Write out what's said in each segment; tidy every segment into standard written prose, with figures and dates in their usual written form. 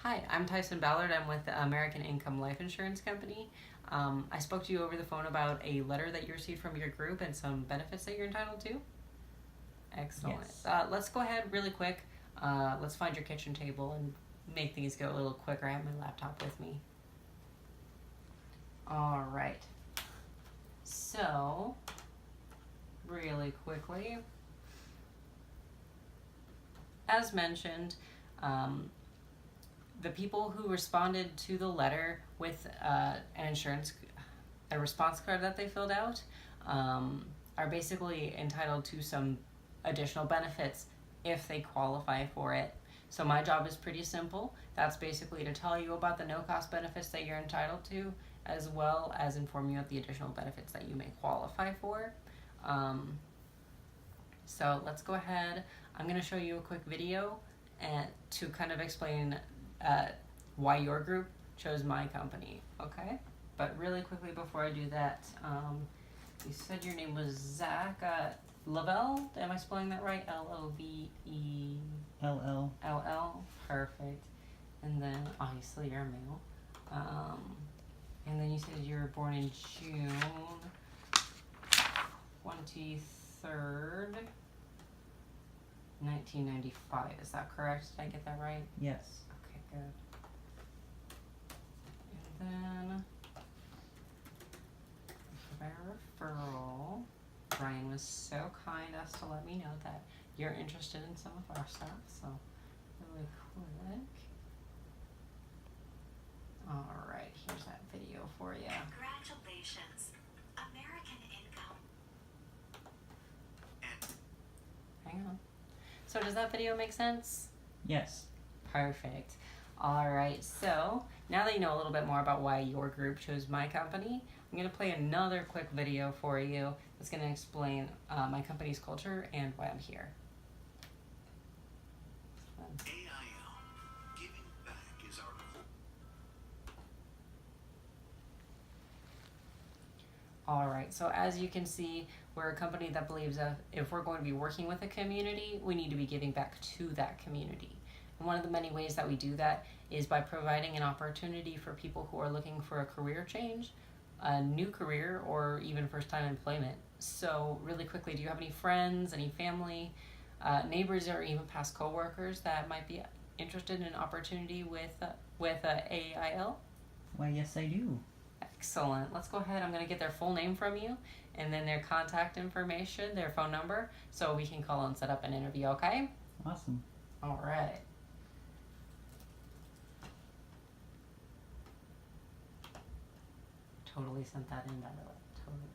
Hi, I'm Tyson Ballard. I'm with the American Income Life Insurance Company. I spoke to you over the phone about a letter that you received from your group and some benefits that you're entitled to. Excellent. Yes. Let's go ahead really quick. Let's find your kitchen table and make things go a little quicker. I have my laptop with me. All right. So, really quickly, as mentioned, the people who responded to the letter with a response card that they filled out, are basically entitled to some additional benefits if they qualify for it. So my job is pretty simple. That's basically to tell you about the no-cost benefits that you're entitled to, as well as inform you of the additional benefits that you may qualify for. So let's go ahead. I'm going to show you a quick video and to kind of explain why your group chose my company, okay? But really quickly before I do that, you said your name was Zach Lavelle. Am I spelling that right? L-O-V-E... LL. L-L? Perfect. And then obviously you're a male. And then you said you were born in June 23rd, 1995. Is that correct? Did I get that right? Yes. Okay, good. And then by referral, Brian was so kind as to let me know that you're interested in some of our stuff. So really quick. All right, here's that video for you. Congratulations, American Income. Hang on. So does that video make sense? Yes. Perfect. All right, so now that you know a little bit more about why your group chose my company, I'm going to play another quick video for you that's going to explain my company's culture and why I'm here. AIL, giving back is our goal. All right, so as you can see, we're a company that believes that if we're going to be working with a community, we need to be giving back to that community. And one of the many ways that we do that is by providing an opportunity for people who are looking for a career change, a new career, or even first-time employment. So really quickly, do you have any friends, any family, neighbors, or even past coworkers that might be interested in an opportunity with AIL? Why, yes, I do. Excellent. Let's go ahead. I'm going to get their full name from you and then their contact information, their phone number, so we can call and set up an interview, okay? Awesome. All right. Totally sent that in, by the way. Totally.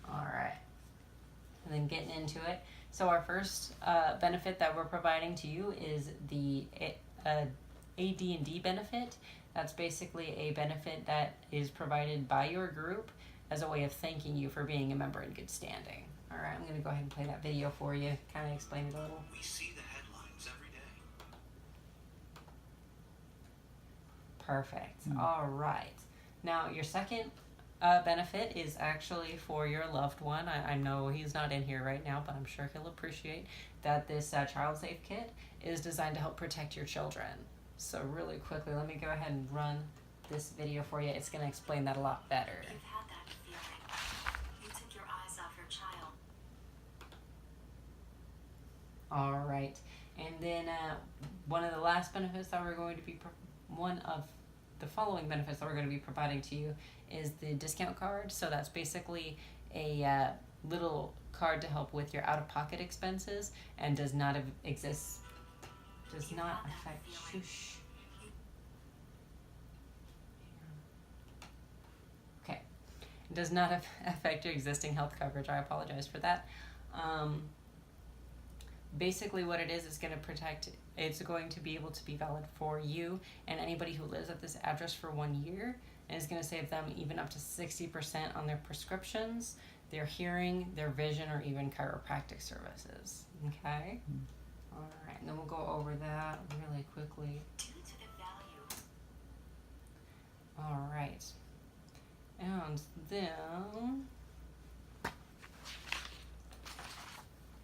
All right. And then getting into it. So our first benefit that we're providing to you is the AD&D benefit. That's basically a benefit that is provided by your group as a way of thanking you for being a member in good standing. All right, I'm going to go ahead and play that video for you, kind of explain it a little. We see the headlines every day. Perfect. All right. Now, your second benefit is actually for your loved one. I know he's not in here right now, but I'm sure he'll appreciate that this Child Safe Kit is designed to help protect your children. So really quickly, let me go ahead and run this video for you. It's going to explain that a lot better. You've had that feeling. You took your eyes off your child. All right. And then one of the last benefits that we're going to be, one of the following benefits that we're going to be providing to you is the discount card. So that's basically a little card to help with your out-of-pocket expenses and does not affect shush. Okay. It does not affect your existing health coverage. I apologize for that. Basically what it is going to protect, it's going to be able to be valid for you and anybody who lives at this address for 1 year, and it's going to save them even up to 60% on their prescriptions, their hearing, their vision, or even chiropractic services. Okay? All right, and then we'll go over that really quickly. Due to the value. All right. And then,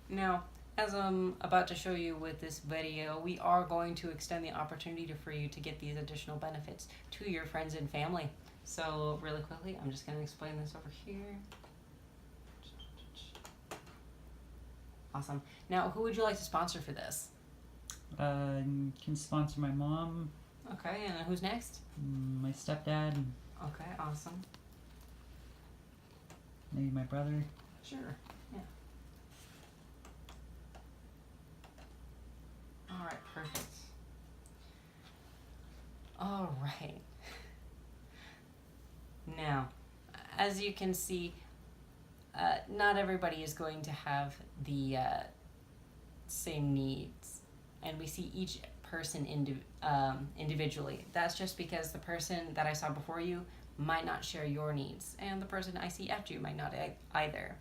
now, as I'm about to show you with this video, we are going to extend the opportunity for you to get these additional benefits to your friends and family. So really quickly, I'm just going to explain this over here. Awesome. Now, who would you like to sponsor for this? Can sponsor my mom, Okay, and who's next? my stepdad, and Okay, awesome. maybe my brother. Sure, yeah. All right, perfect. All right. Now, as you can see, not everybody is going to have the same needs, and we see each person individually. That's just because the person that I saw before you might not share your needs, and the person I see after you might not either.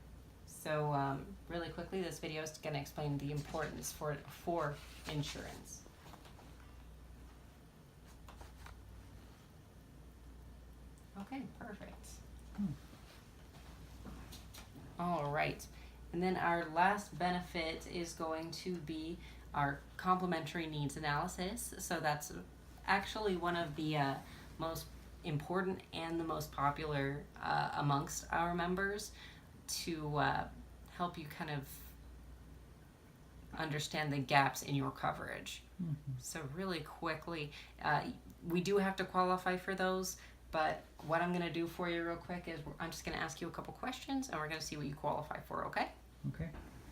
So really quickly, this video is going to explain the importance for insurance. Okay, perfect. All right. And then our last benefit is going to be our complementary needs analysis. So that's actually one of the most important and the most popular amongst our members to help you kind of understand the gaps in your coverage. Mm-hmm. So really quickly, we do have to qualify for those, but what I'm going to do for you real quick is I'm just going to ask you a couple questions and we're going to see what you qualify for, okay? Okay.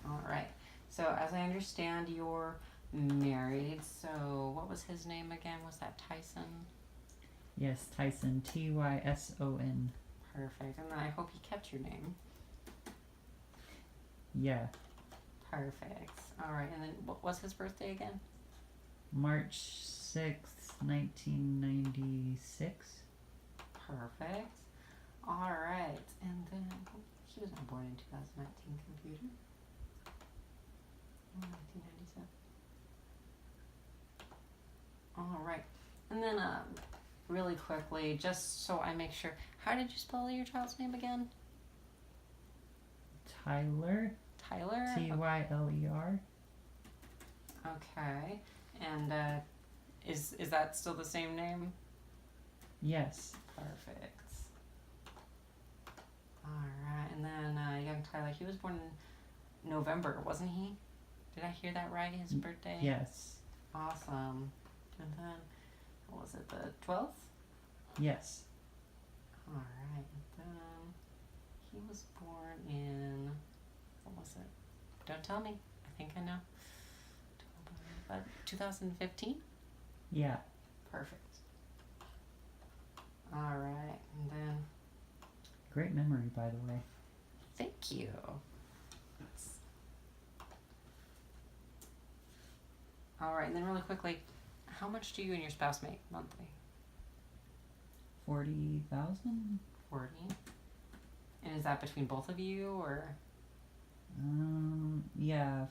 All right. So as I understand, you're married. So what was his name again? Was that Tyson? Yes, Tyson. Tyson. Perfect. And then I hope he kept your name. Yeah. Perfect. All right. And then what was his birthday again? March 6th, 1996. Perfect. All right. And then he was not born in 2019, computer. 1997. All right. And then really quickly, just so I make sure, how did you spell your child's name again? Tyler. Tyler? Tyler. Okay. And is that still the same name? Yes. Perfect. Alright, and then young Tyler, he was born in November, wasn't he? Did I hear that right? His birthday? Yes. Awesome. And then, what was it, the 12th? Yes. Alright, and then he was born in, what was it? Don't tell me. I think I know. 2015? Yeah. Perfect. Alright, and then, Great memory, by the way. thank you. Alright, and then really quickly, how much do you and your spouse make monthly? 40,000. 40. And is that between both of you, or? Yeah.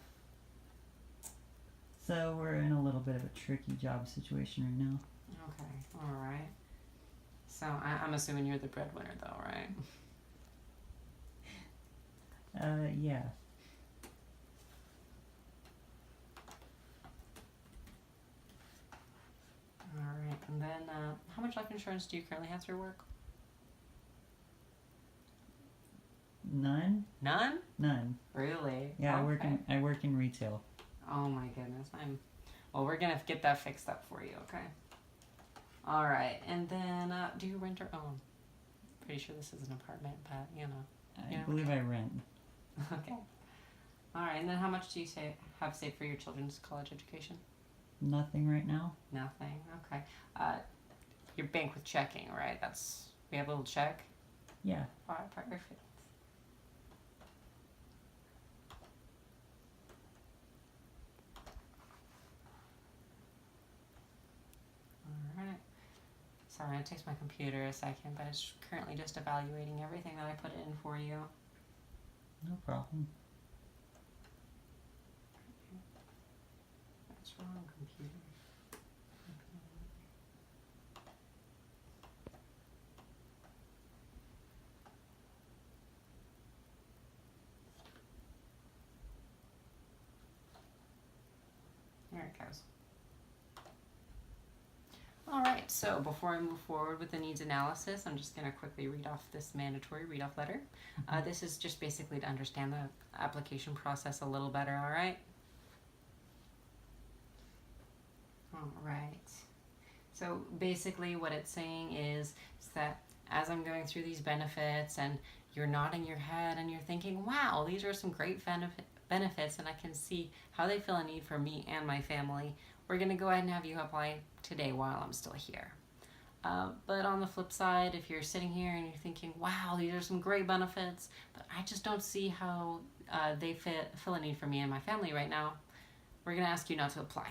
So we're in a little bit of a tricky job situation right now. Okay, alright. So I'm assuming you're the breadwinner though, right? Yeah. Alright, and then how much life insurance do you currently have through work? None? None? None. Really? Yeah, Okay. I work in retail. Oh my goodness, well, we're gonna get that fixed up for you, okay? Alright, and then do you rent or own? Pretty sure this is an apartment, but you know. I Yeah. believe I rent. Okay. Alright, and then how much do you have saved for your children's college education? Nothing right now. Nothing. Okay. Your bank with checking, right? We have a little check. Yeah. Alright, perfect. Alright. Sorry, it takes my computer a second, but it's currently just evaluating everything that I put in for you. No problem. What's wrong, computer? it goes. All right, so before I move forward with the needs analysis, I'm just going to quickly read off this mandatory read-off letter. This is just basically to understand the application process a little better, all right? All right. So basically what it's saying is that as I'm going through these benefits and you're nodding your head and you're thinking, wow, these are some great benefits and I can see how they feel a need for me and my family, we're going to go ahead and have you apply today while I'm still here. But on the flip side, if you're sitting here and you're thinking, wow, these are some great benefits, but I just don't see how they fill a need for me and my family right now, we're going to ask you not to apply.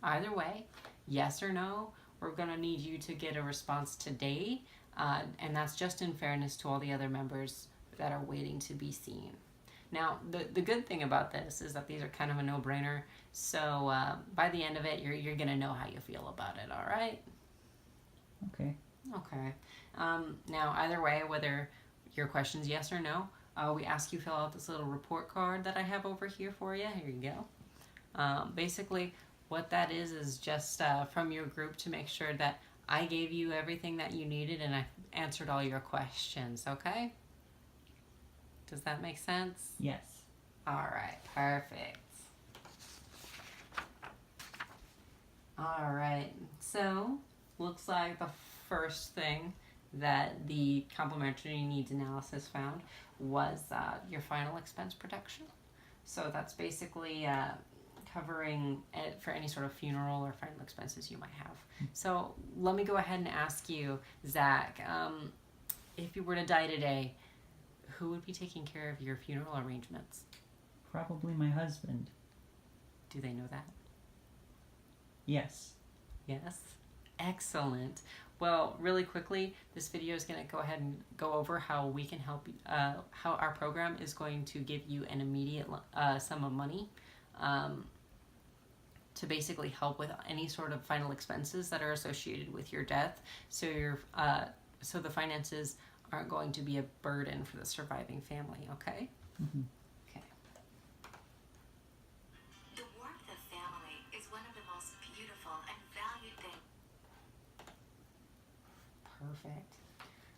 Either way, yes or no, we're going to need you to get a response today, and that's just in fairness to all the other members that are waiting to be seen. Now, the good thing about this is that these are kind of a no-brainer, so by the end of it, you're going to know how you feel about it, all right? Okay. Okay. Now, either way, whether your question's yes or no, we ask you fill out this little report card that I have over here for you. Here you go. Basically, what that is just from your group to make sure that I gave you everything that you needed and I answered all your questions, okay? Does that make sense? Yes. All right, perfect. All right, so looks like the first thing that the complementary needs analysis found was your final expense protection. So that's basically covering it for any sort of funeral or final expenses you might have. So let me go ahead and ask you, Zach, if you were to die today, who would be taking care of your funeral arrangements? Probably my husband. Do they know that? Yes. Yes? Excellent. Well, really quickly, this video is going to go ahead and go over how we can help, how our program is going to give you an immediate sum of money to basically help with any sort of final expenses that are associated with your death. So so the finances aren't going to be a burden for the surviving family, okay? Mm-hmm. Okay. The warmth of family is one of the most beautiful and valued things. Perfect.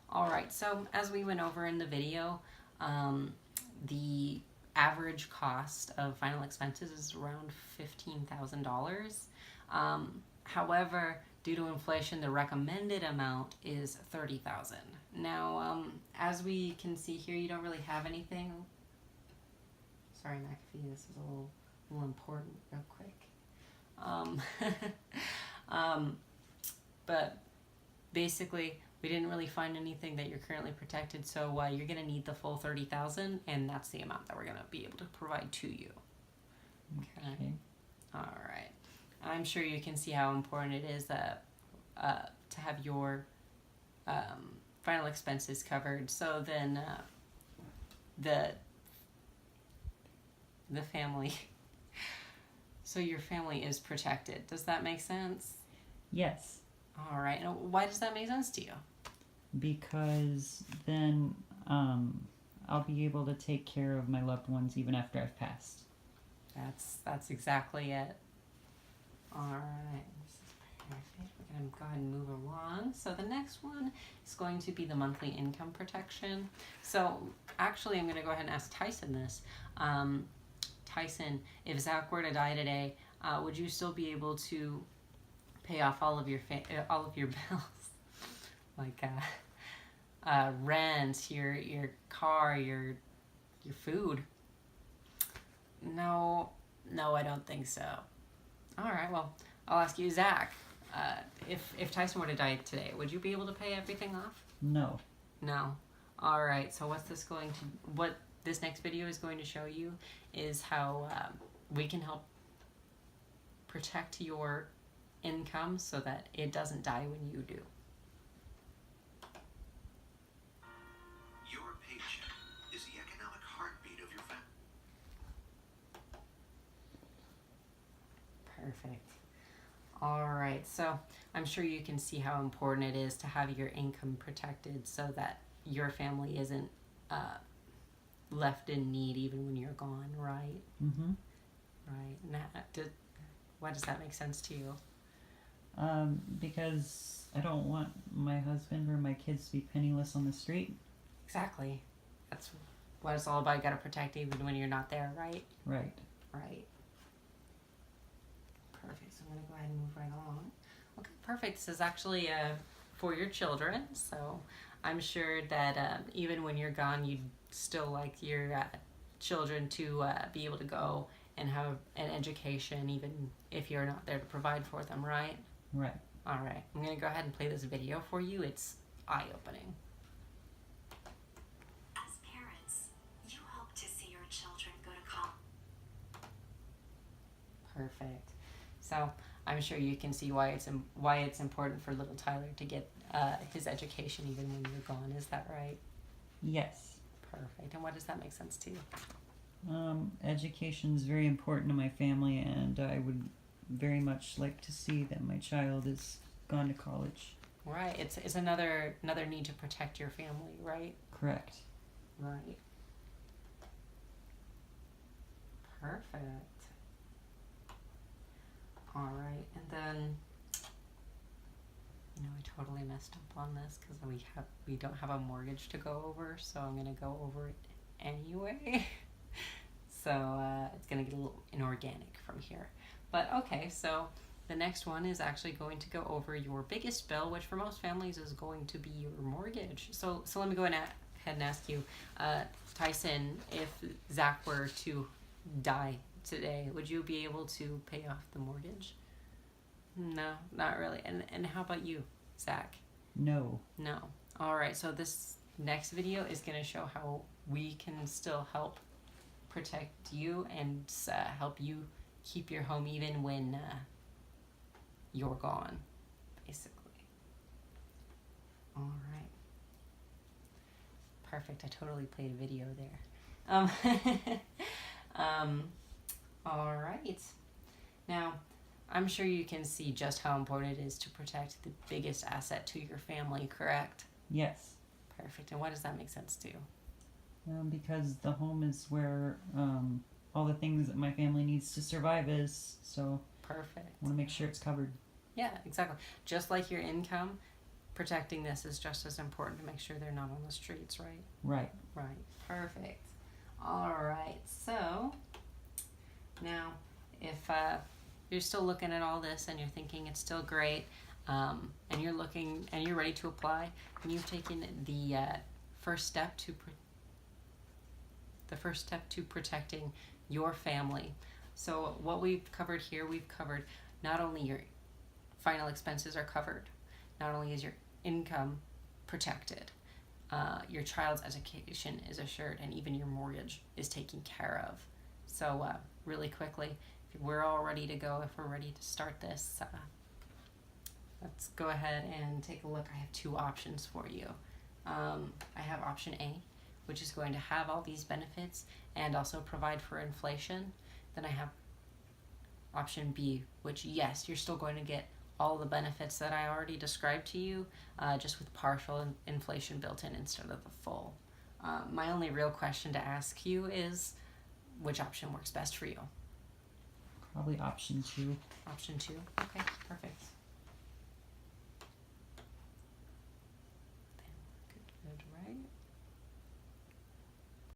All right, so as we went over in the video, the average cost of final expenses is around $15,000. However, due to inflation, the recommended amount is $30,000. Now, as we can see here, you don't really have anything. Sorry, McAfee, this is a little important, real quick. But basically, we didn't really find anything that you're currently protected, so you're going to need the full $30,000, and that's the amount that we're going to be able to provide to you. Okay. All right. I'm sure you can see how important it is to have your final expenses covered. So then the family, so your family is protected. Does that make sense? Yes. All right. And why does that make sense to you? Because then I'll be able to take care of my loved ones even after I've passed. That's exactly it. All right. This is perfect. We're going to go ahead and move along. So the next one is going to be the monthly income protection. So actually, I'm going to go ahead and ask Tyson this. Tyson, if Zach were to die today, would you still be able to pay off all of your bills, like rent, your car, your food? No, I don't think so. All right, well, I'll ask you, Zach. If Tyson were to die today, would you be able to pay everything off? No. No. All right. So what this next video is going to show you is how we can help protect your income so that it doesn't die when you do. Your paycheck is the economic heartbeat of your family. Perfect. All right. So I'm sure you can see how important it is to have your income protected so that your family isn't left in need even when you're gone, right? Mm-hmm. Right. And Why does that make sense to you? Because I don't want my husband or my kids to be penniless on the street. Exactly. That's what it's all about. You gotta protect even when you're not there, right? Right. Right. Perfect. So I'm gonna go ahead and move right along. Okay, perfect. This is actually for your children, so I'm sure that even when you're gone, you'd still like your children to be able to go and have an education, even if you're not there to provide for them, right? Right. All right. I'm gonna go ahead and play this video for you. It's eye-opening. As parents, you hope to see your children go to college. Perfect. So I'm sure you can see why it's important for little Tyler to get his education even when you're gone. Is that right? Yes. Perfect. And what does that make sense to you? Education is very important to my family, and I would very much like to see that my child is gone to college. Right. It's another need to protect your family, right? Correct. Right. Perfect. All right, and then I totally messed up on this because we don't have a mortgage to go over, so I'm gonna go over it anyway. So it's gonna get a little inorganic from here, but okay. So the next one is actually going to go over your biggest bill, which for most families is going to be your mortgage. So let me go ahead and ask you, Tyson, if Zach were to die today, would you be able to pay off the mortgage? No, not really. And how about you, Zach? No. No. All right, so this next video is going to show how we can still help protect you and help you keep your home even when you're gone, basically. All right. Perfect. I totally played a video there. All right. Now, I'm sure you can see just how important it is to protect the biggest asset to your family, correct? Yes. Perfect. And why does that make sense to you? Because the home is where all the things that my family needs to survive is, so Perfect. I want to make sure it's covered. Yeah, exactly. Just like your income, protecting this is just as important to make sure they're not on the streets, right? Right. Right. Perfect. All right. So now, if you're still looking at all this and you're thinking it's still great, and you're ready to apply, and you've taken the first step to protecting your family. So what we've covered here, we've covered not only your final expenses are covered, not only is your income protected, your child's education is assured, and even your mortgage is taken care of. So really quickly, if we're all ready to go, if we're ready to start this, let's go ahead and take a look. I have two options for you. I have option A, which is going to have all these benefits and also provide for inflation. Then I have option B, which, yes, you're still going to get all the benefits that I already described to you, just with partial inflation built in instead of the full. My only real question to ask you is, which option works best for you? Probably option 2. Option 2? Okay, perfect.